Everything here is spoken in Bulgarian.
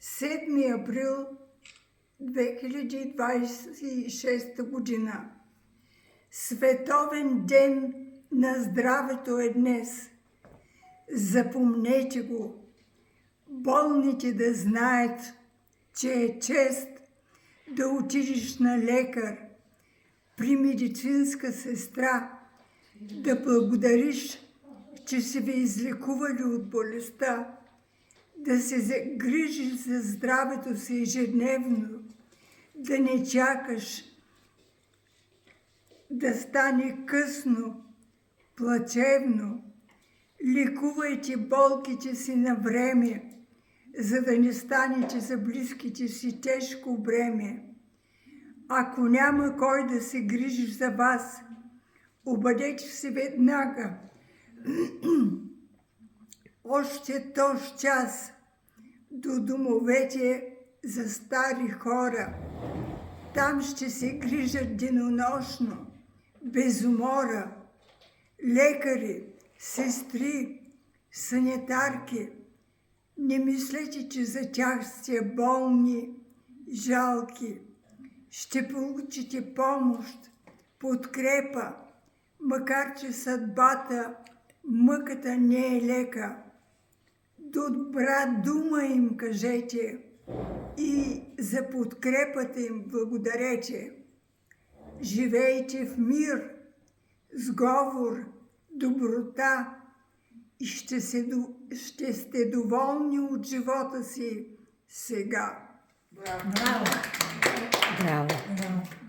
7 април 2026 година. Световен ден на здравето е днес. Запомнете го. Болните да знаят, че е чест да отидеш на лекар, при медицинска сестра, да благодариш, че си ви излекували от болестта, да се загрижиш за здравето си ежедневно, да не чакаш да стане късно, плачевно. Лекувайте болките си на време, за да не станете за близките си тежко бреме. Ако няма кой да се грижи за вас, обадете се веднага. Още този час до домовете за стари хора. Там ще се грижат денонощно, без умора. Лекари, сестри, санитарки. Не мислете, че за тях сте болни, жалки. Ще получите помощ, подкрепа, макар че съдбата, мъката не е лека. Добра дума им кажете и за подкрепата им благодарете. Живейте в мир, сговор, доброта и ще сте доволни от живота си сега. Браво! Браво! Браво!